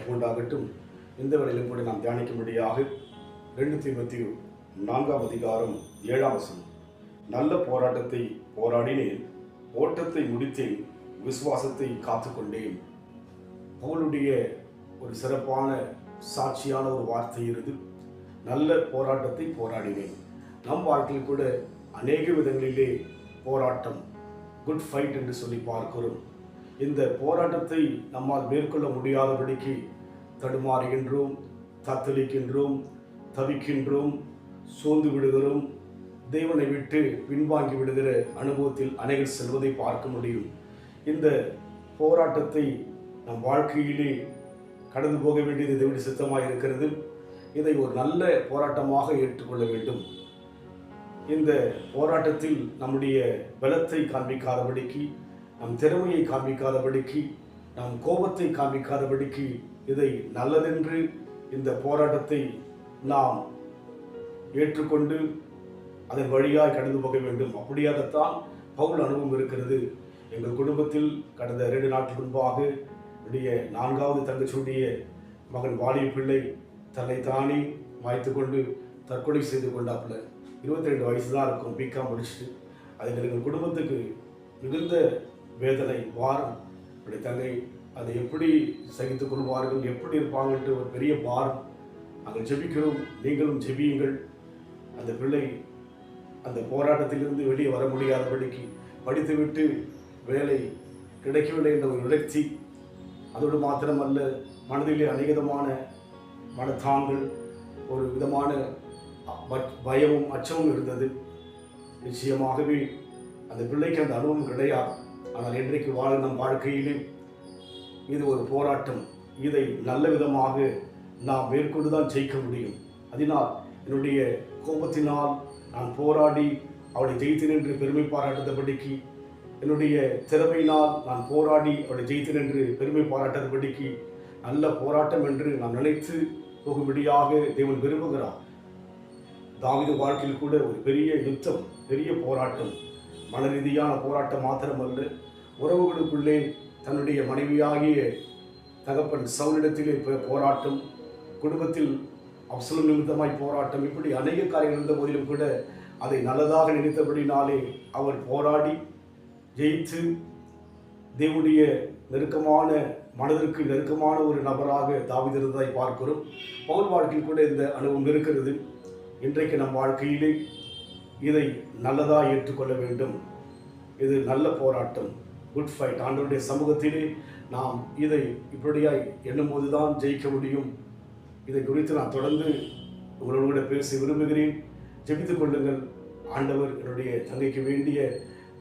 வாய்ப்பு உண்டாகட்டும். இந்த வேளையிலும் கூட நாம் தியானிக்கும்படியாக 2 தீமோத்தேயு 4ஆம் அதிகாரம் 7ஆம் வசனம். நல்ல போராட்டத்தை போராடினேன், ஓட்டத்தை முடித்தேன், விசுவாசத்தை காத்துக்கொண்டேன். பவுலுடைய ஒரு சிறப்பான சாட்சியான ஒரு வார்த்தை இது. நல்ல போராட்டத்தை போராடினேன். நம் வாழ்க்கையில் கூட அநேக விதங்களிலே போராட்டம், குட் ஃபைட் என்று சொல்லி பார்க்கிறோம். இந்த போராட்டத்தை நம்மால் மேற்கொள்ள முடியாதபடிக்கு தடுமாறுகின்றோம், தத்தளிக்கின்றோம், தவிக்கின்றோம், சோர்ந்து விடுகிறோம், தேவனை விட்டு பின்வாங்கி விடுகிற அனுபவத்தில் அநேகர் செல்வதை பார்க்க முடியும். இந்த போராட்டத்தை நம் வாழ்க்கையிலே கடந்து போக வேண்டியது தேவனுடைய சித்தமாக இருக்கிறது. இதை ஒரு நல்ல போராட்டமாக ஏற்றுக்கொள்ள வேண்டும். இந்த போராட்டத்தில் நம்முடைய பலத்தை காண்பிக்காதபடிக்கு, நம் திறமையை காண்பிக்காதபடிக்கு, நம் கோபத்தை காண்பிக்காதபடிக்கு இதை நல்லதென்று இந்த போராட்டத்தை நாம் ஏற்றுக்கொண்டு அதன் வழியாக கடந்து போக வேண்டும். அப்படியாகத்தான் பவுல் அனுபவம் இருக்கிறது. எங்கள் குடும்பத்தில் கடந்த 2 நாட்கள் முன்பாக என்னுடைய 4வது தங்கச்சியுடைய மகன் வாலிய பிள்ளை தன்னை தானே மாய்த்து கொண்டு தற்கொலை செய்து கொண்டாப்புல. 22 வயசு தான் இருக்கும், பிகாம் முடிச்சுட்டு. அது எங்கள் குடும்பத்துக்கு மிகுந்த வேதனை, பாரம். என்னுடைய தங்கை அதை எப்படி சகித்துக் கொள்வார்கள், எப்படி இருப்பாங்கன்ட்டு ஒரு பெரிய பாரம். நாங்கள் ஜெபிக்கிறோம், நீங்களும் ஜெபியுங்கள். அந்த பிள்ளை அந்த போராட்டத்திலிருந்து வெளியே வர முடியாதபடிக்கு, படித்துவிட்டு வேலை கிடைக்கவில்லை என்ற ஒரு விரக்தி, அதோடு மாத்திரமல்ல மனதிலே அநேகமான மனத்தாங்கள், ஒரு விதமான பயமும் அச்சமும் இருந்தது. நிச்சயமாகவே அந்த பிள்ளைக்கு அந்த அனுபவம் கிடையாது. ஆனால் இன்றைக்கு நம் வாழ்க்கையிலே இது ஒரு போராட்டம். இதை நல்ல விதமாக நாம் மேற்கொண்டுதான் ஜெயிக்க முடியும். அதனால் என்னுடைய கோபத்தினால் நான் போராடி அவளை ஜெயித்தேன் என்று பெருமை பாராட்டுதபடிக்கு, என்னுடைய திறமையினால் நான் போராடி அவளை ஜெயித்தேன் என்று பெருமை பாராட்டுதபடிக்கு நல்ல போராட்டம் என்று நான் நினைத்து போகும்படியாக தேவன் விரும்புகிறார். தாவீது வாழ்க்கையில் கூட ஒரு பெரிய யுத்தம், பெரிய போராட்டம், மன ரீதியான போராட்டம் மாத்திரமல்ல, உறவுகளுக்குள்ளே தன்னுடைய மனைவியாகிய தகப்பன் சவுலிடத்திலே போராட்டம், குடும்பத்தில் அப்சலோம் நிமித்தமாய் போராட்டம், இப்படி அநேக காரியங்கள் இருந்த போதிலும் கூட அதை நல்லதாக நினைத்தபடினாலே அவர் போராடி ஜெயித்து தேவனுடைய நெருக்கமான, மனதிற்கு நெருக்கமான ஒரு நபராக தாவீது இருந்ததை பார்க்கிறோம். பவுல் வாழ்க்கையில் கூட இந்த அனுபவம் இருக்கிறது. இன்றைக்கு நம் வாழ்க்கையிலே இதை நல்லதாக ஏற்றுக்கொள்ள வேண்டும். இது நல்ல போராட்டம், குட் ஃபைட். ஆண்டவருடைய சமூகத்திலே நாம் இதை இப்படியாய் எண்ணும் போதுதான் ஜெயிக்க முடியும். இதை குறித்து நான் தொடர்ந்து உங்களோடு கூட பேச விரும்புகிறேன். ஜெபித்துக் கொள்ளுங்கள். ஆண்டவர் என்னுடைய தங்கைக்கு வேண்டிய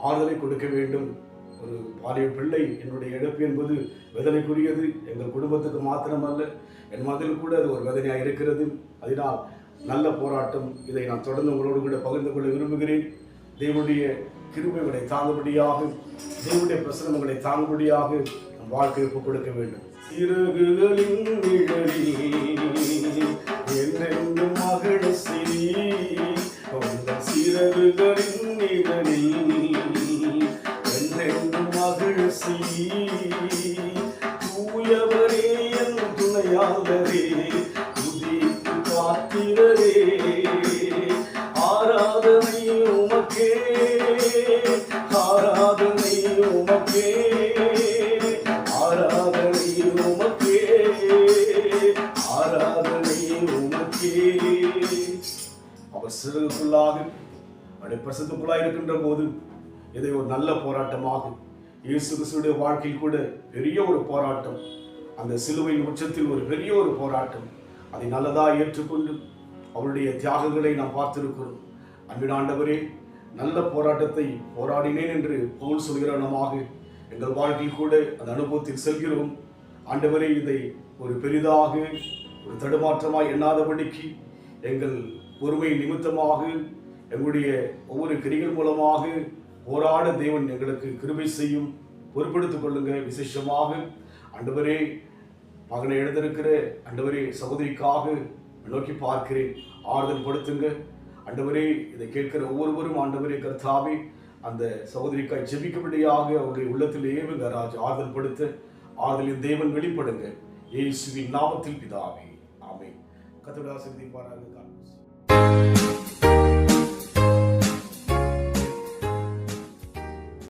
ஆறுதலை கொடுக்க வேண்டும். ஒரு பாலிய பிள்ளை என்னுடைய இழப்பு என்பது வேதனைக்குரியது. எங்கள் குடும்பத்துக்கு மாத்திரமல்ல, என் மனதில் கூட அது ஒரு வேதனையாக இருக்கிறது. அதனால் நல்ல போராட்டம். இதை நான் தொடர்ந்து உங்களோடு கூட பகிர்ந்து கொள்ள விரும்புகிறேன். தேவனுடைய கிருபைகளை தாங்கும்படியாக, தேவனுடைய பிரசனங்களை தாங்கும்படியாக நம் வாழ்க்கையை ஒப்புக் கொடுக்க வேண்டும். சிறகுகளின் என்றென்றும் மகிழ சிறி, சிறகுகளின் நிழலில் என்றென்றும் மகிழ சிறி, தூயவரே என் துணையாளரே, துதித்து காத்திரரே, ஆராதனை உமக்கே, ஆராதனை உமக்கே, ஆராதனை உமக்கே, ஆராதனை உமக்கே. அவர் சிறுக்குள்ளாக, அவருடைய பிரசத்துக்குள்ளாக இருக்கின்ற போது இதை ஒரு நல்ல போராட்டமாகும். இயேசு கிறிஸ்துவுடைய வாழ்க்கையில் கூட பெரிய ஒரு போராட்டம், அந்த சிலுவையின் உச்சத்தில் ஒரு பெரிய ஒரு போராட்டம். அதை நல்லதாக ஏற்றுக்கொண்டு அவருடைய தியாகங்களை நாம் பார்த்திருக்கிறோம். அன்பின் ஆண்டவரே, நல்ல போராட்டத்தை போராடினேன் என்று பவுல் சொல்கிறவனமாக எங்கள் வாழ்க்கையில் கூட அந்த அனுபவத்தில் செல்கிறோம். ஆண்டவரே, இதை ஒரு பெரிதாக, ஒரு தடுமாற்றமாக எண்ணாதபடிக்கு எங்கள் பொறுமை நிமித்தமாக, எங்களுடைய ஒவ்வொரு கிரிகள் மூலமாக போராட தேவன் எங்களுக்கு கிருபை செய்யும். பொறுப்பெடுத்துக் கொள்ளுங்க. விசேஷமாக ஆண்டவரே, மகனை எழுந்திருக்கிற ஆண்டவரே சகோதரிக்காக நோக்கி பார்க்கிறேன். ஆறுதல் படுத்துங்க ஆண்டவரே. இதை கேட்கிற ஒவ்வொருவரும் ஆண்டவரே கர்த்தாவே, அந்த சகோதரிக்காய் ஜெபிக்கும்படியாக அவருடைய உள்ளத்தில் ஏவுங்க ராஜ். ஆறுதல் படுத்த ஆறுதலின் தேவன் வெளிப்படுங்க. இயேசுவின் நாமத்தில் பிதாவே, ஆமென். கர்த்தருடைய ஆசீர்வதிப்பாராக.